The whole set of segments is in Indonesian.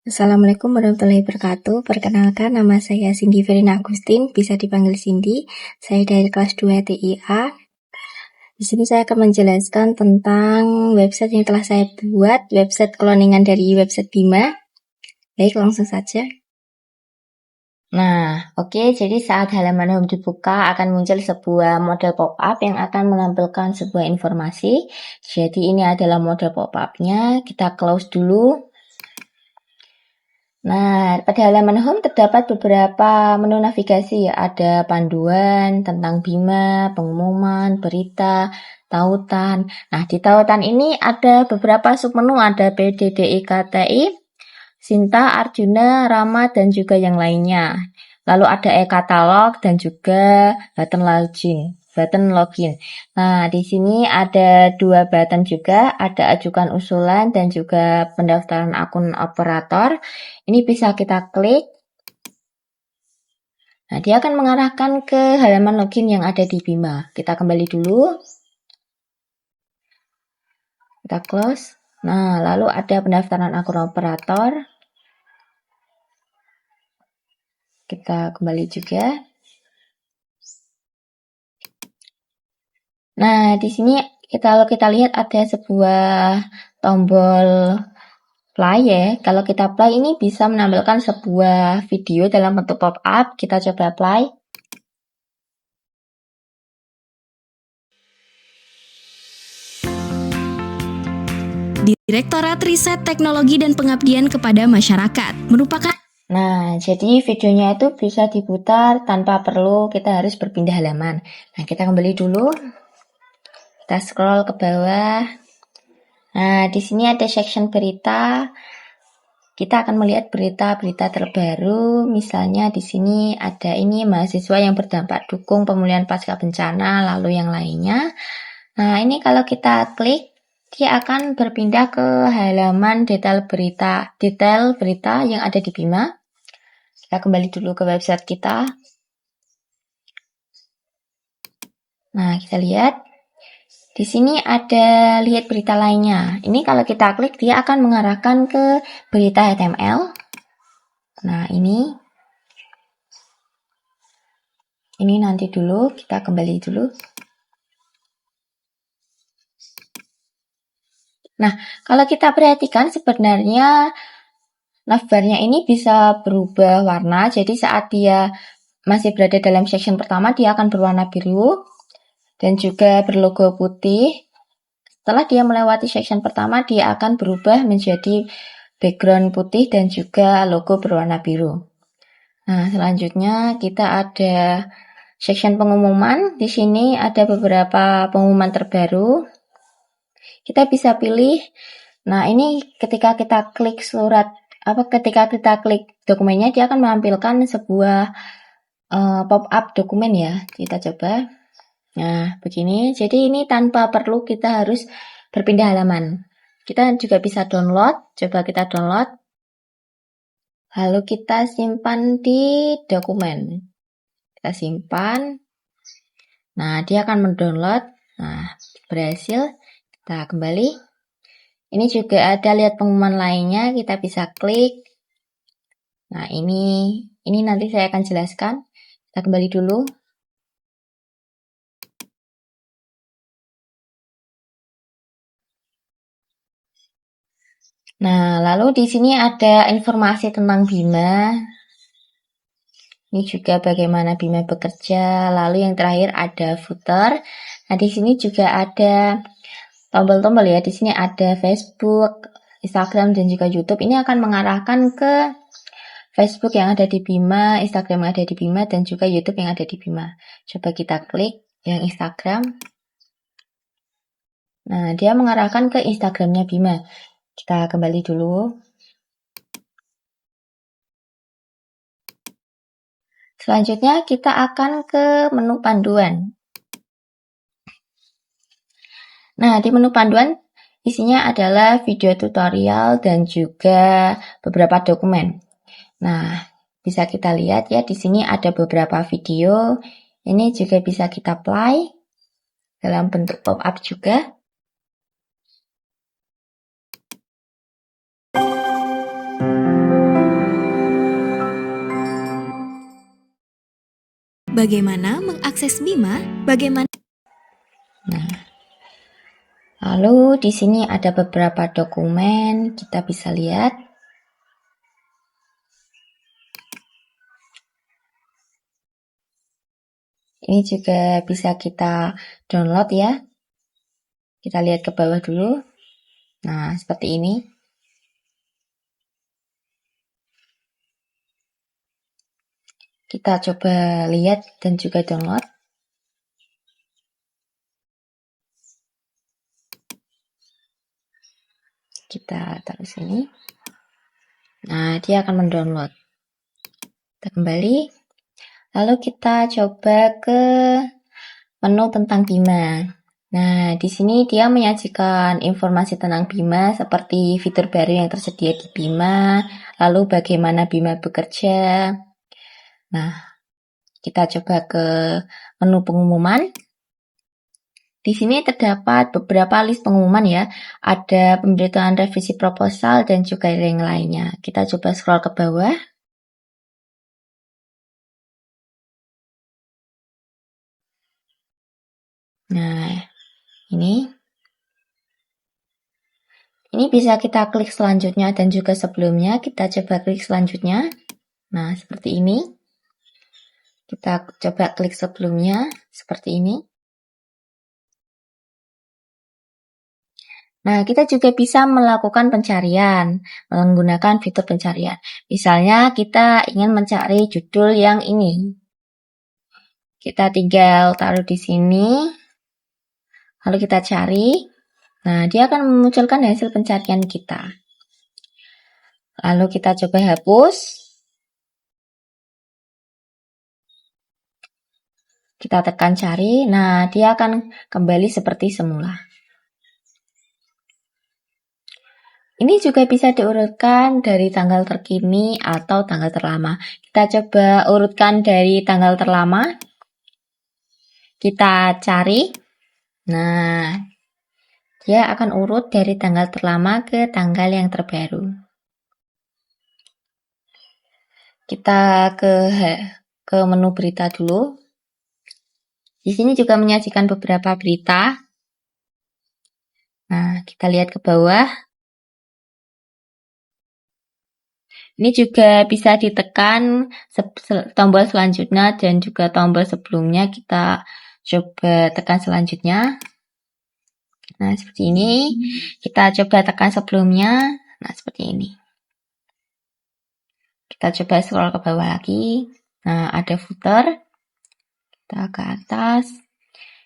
Assalamualaikum warahmatullahi wabarakatuh. Perkenalkan, nama saya Cindy Verina Agustin, bisa dipanggil Cindy. Saya dari kelas 2 TIA. Di sini saya akan menjelaskan tentang website yang telah saya buat, website cloningan dari website Bima. Baik, langsung saja. Nah, oke, jadi saat halaman home dibuka akan muncul sebuah model pop-up yang akan menampilkan sebuah informasi. Jadi ini adalah model pop-up-nya. Kita close dulu. Nah, pada halaman home terdapat beberapa menu navigasi. Ada panduan tentang Bima, pengumuman, berita, tautan. Nah, di tautan ini ada beberapa submenu. Ada PDDIKTI, Sinta, Arjuna, Rama, dan juga yang lainnya. Lalu ada e-katalog dan juga button login. Nah, di sini ada dua button juga, ada ajukan usulan dan juga pendaftaran akun operator. Ini bisa kita klik. Nah, dia akan mengarahkan ke halaman login yang ada di Bima. Kita kembali dulu. Kita close. Nah, lalu ada pendaftaran akun operator. Kita kembali juga. Nah, di sini kalau kita lihat ada sebuah tombol play ya. Kalau kita play ini bisa menampilkan sebuah video dalam bentuk pop-up. Kita coba play. Direktorat Riset Teknologi dan Pengabdian kepada Masyarakat merupakan. Nah, jadi videonya itu bisa diputar tanpa perlu kita harus berpindah halaman. Nah, kita kembali dulu. Kita scroll ke bawah. Nah, di sini ada section berita. Kita akan melihat berita-berita terbaru. Misalnya di sini ada ini mahasiswa yang berdampak dukung pemulihan pasca bencana, lalu yang lainnya. Nah, ini kalau kita klik, dia akan berpindah ke halaman detail berita yang ada di Bima. Kita kembali dulu ke website kita. Nah, kita lihat. Di sini ada lihat berita lainnya. Ini kalau kita klik, dia akan mengarahkan ke berita HTML. Nah, ini nanti dulu, kita kembali dulu. Nah, kalau kita perhatikan sebenarnya navbarnya ini bisa berubah warna. Jadi saat dia masih berada dalam section pertama, dia akan berwarna biru dan juga berlogo putih. Setelah dia melewati section pertama, dia akan berubah menjadi background putih dan juga logo berwarna biru. Nah, selanjutnya kita ada section pengumuman. Di sini ada beberapa pengumuman terbaru. Kita bisa pilih. Nah, ini ketika kita klik ketika kita klik dokumennya, dia akan menampilkan sebuah pop-up dokumen ya. Kita coba. Nah, begini. Jadi ini tanpa perlu kita harus berpindah halaman. Kita juga bisa download. Coba kita download. Lalu kita simpan di dokumen. Kita simpan. Nah, dia akan mendownload. Nah, berhasil. Kita kembali. Ini juga ada lihat pengumuman lainnya. Kita bisa klik. Nah, ini nanti saya akan jelaskan. Kita kembali dulu. Nah, lalu di sini ada informasi tentang Bima. Ini juga bagaimana Bima bekerja. Lalu yang terakhir ada footer. Nah, di sini juga ada tombol-tombol ya. Di sini ada Facebook, Instagram, dan juga YouTube. Ini akan mengarahkan ke Facebook yang ada di Bima, Instagram yang ada di Bima, dan juga YouTube yang ada di Bima. Coba kita klik yang Instagram. Nah, dia mengarahkan ke Instagramnya Bima. Kita kembali dulu. Selanjutnya kita akan ke menu panduan. Nah, di menu panduan isinya adalah video tutorial dan juga beberapa dokumen. Nah, bisa kita lihat ya, di sini ada beberapa video. Ini juga bisa kita play dalam bentuk pop-up juga. Bagaimana mengakses Bima? Lalu di sini ada beberapa dokumen, kita bisa lihat. Ini juga bisa kita download ya. Kita lihat ke bawah dulu. Nah, seperti ini. Kita coba lihat dan juga download. Kita taruh sini. Nah, dia akan mendownload. Kita kembali. Lalu kita coba ke menu tentang Bima. Nah, di sini dia menyajikan informasi tentang Bima seperti fitur baru yang tersedia di Bima, lalu bagaimana Bima bekerja. Nah, kita coba ke menu pengumuman. Di sini terdapat beberapa list pengumuman ya. Ada pemberitahuan revisi proposal dan juga yang lainnya. Kita coba scroll ke bawah. Nah, ini bisa kita klik selanjutnya dan juga sebelumnya. Kita coba klik selanjutnya. Nah, seperti ini. Kita coba klik sebelumnya, seperti ini. Nah, kita juga bisa melakukan pencarian menggunakan fitur pencarian. Misalnya, kita ingin mencari judul yang ini. Kita tinggal taruh di sini, lalu kita cari. Nah, dia akan memunculkan hasil pencarian kita. Lalu kita coba hapus. Kita tekan cari. Nah, dia akan kembali seperti semula. Ini juga bisa diurutkan dari tanggal terkini atau tanggal terlama. Kita coba urutkan dari tanggal terlama. Kita cari. Nah, dia akan urut dari tanggal terlama ke tanggal yang terbaru. Kita ke menu berita dulu. Di sini juga menyajikan beberapa berita. Nah, kita lihat ke bawah. Ini juga bisa ditekan tombol selanjutnya dan juga tombol sebelumnya. Kita coba tekan selanjutnya. Nah, seperti ini. Kita coba tekan sebelumnya. Nah, seperti ini. Kita coba scroll ke bawah lagi. Nah, ada footer. Kita ke atas.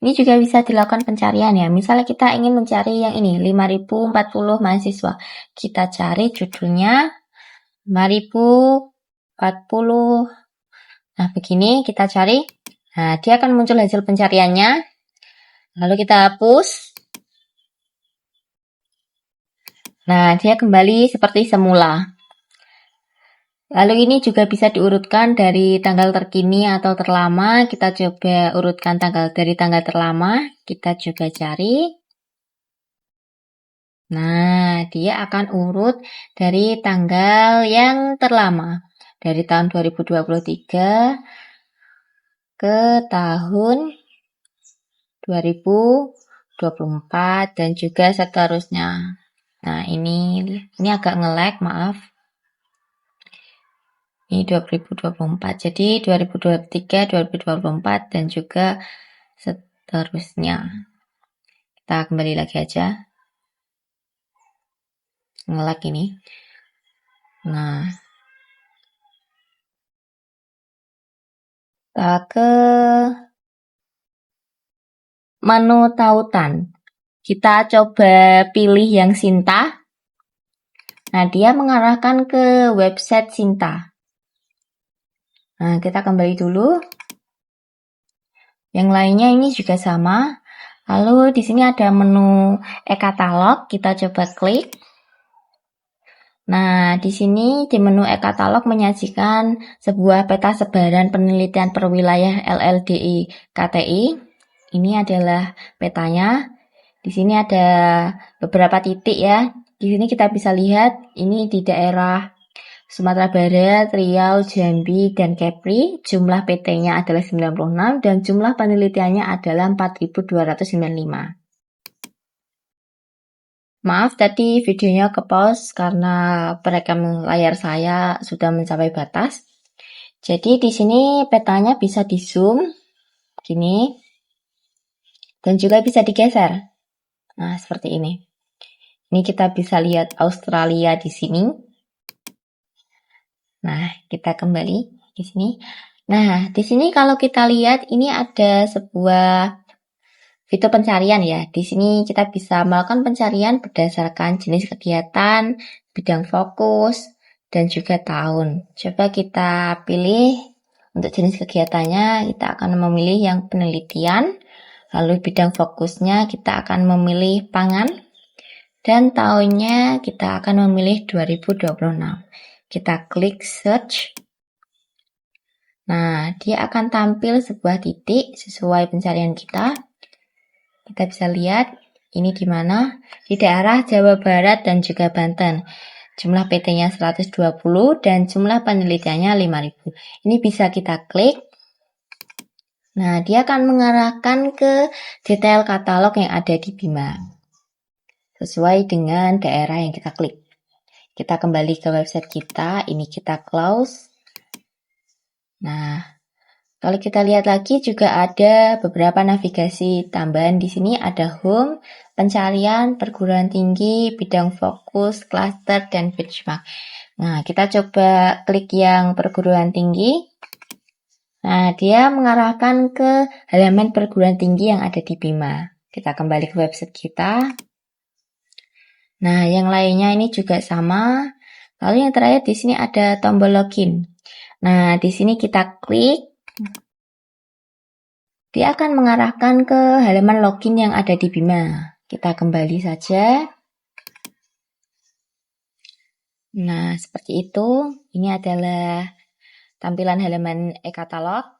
Ini juga bisa dilakukan pencarian ya. Misalnya kita ingin mencari yang ini, 5040 mahasiswa. Kita cari judulnya 5040. Nah, begini kita cari. Nah, dia akan muncul hasil pencariannya. Lalu kita hapus. Nah, dia kembali seperti semula. Lalu ini juga bisa diurutkan dari tanggal terkini atau terlama. Kita coba urutkan dari tanggal terlama. Kita juga cari. Nah, dia akan urut dari tanggal yang terlama. Dari tahun 2023 ke tahun 2024 dan juga seterusnya. Nah, ini agak nge-lag, maaf. Ini 2024. Jadi 2023, 2024 dan juga seterusnya. Kita kembali lagi aja. Nge-lag ini. Nah, kita ke menu tautan. Kita coba pilih yang Sinta. Nah, dia mengarahkan ke website Sinta. Nah, kita kembali dulu. Yang lainnya ini juga sama. Lalu di sini ada menu e-katalog. Kita coba klik. Nah, di sini di menu e-katalog menyajikan sebuah peta sebaran penelitian perwilayah LLDI KTI. Ini adalah petanya. Di sini ada beberapa titik ya. Di sini kita bisa lihat ini di daerah Sumatera Barat, Riau, Jambi, dan Kepri. Jumlah PT-nya adalah 96 dan jumlah penelitiannya adalah 4.295. Maaf tadi videonya ke-pause karena perekam layar saya sudah mencapai batas. Jadi di sini petanya bisa di-zoom gini dan juga bisa digeser. Nah, seperti ini. Ini kita bisa lihat Australia di sini. Nah, kita kembali di sini. Nah, di sini kalau kita lihat ini ada sebuah fitur pencarian ya. Di sini kita bisa melakukan pencarian berdasarkan jenis kegiatan, bidang fokus, dan juga tahun. Coba kita pilih untuk jenis kegiatannya, kita akan memilih yang penelitian. Lalu bidang fokusnya kita akan memilih pangan. Dan tahunnya kita akan memilih 2026. Kita klik search. Nah, dia akan tampil sebuah titik sesuai pencarian kita. Kita bisa lihat ini di mana? Di daerah Jawa Barat dan juga Banten. Jumlah PT-nya 120 dan jumlah penelitiannya 5.000. Ini bisa kita klik. Nah, dia akan mengarahkan ke detail katalog yang ada di Bima. Sesuai dengan daerah yang kita klik. Kita kembali ke website kita. Ini kita close. Nah, kalau kita lihat lagi juga ada beberapa navigasi tambahan di sini, ada home, pencarian, perguruan tinggi, bidang fokus, cluster, dan benchmark. Nah, kita coba klik yang perguruan tinggi. Nah, dia mengarahkan ke halaman perguruan tinggi yang ada di Bima. Kita kembali ke website kita. Nah, yang lainnya ini juga sama. Lalu yang terakhir di sini ada tombol login. Nah, di sini kita klik. Dia akan mengarahkan ke halaman login yang ada di Bima. Kita kembali saja. Nah, seperti itu. Ini adalah tampilan halaman e-katalog.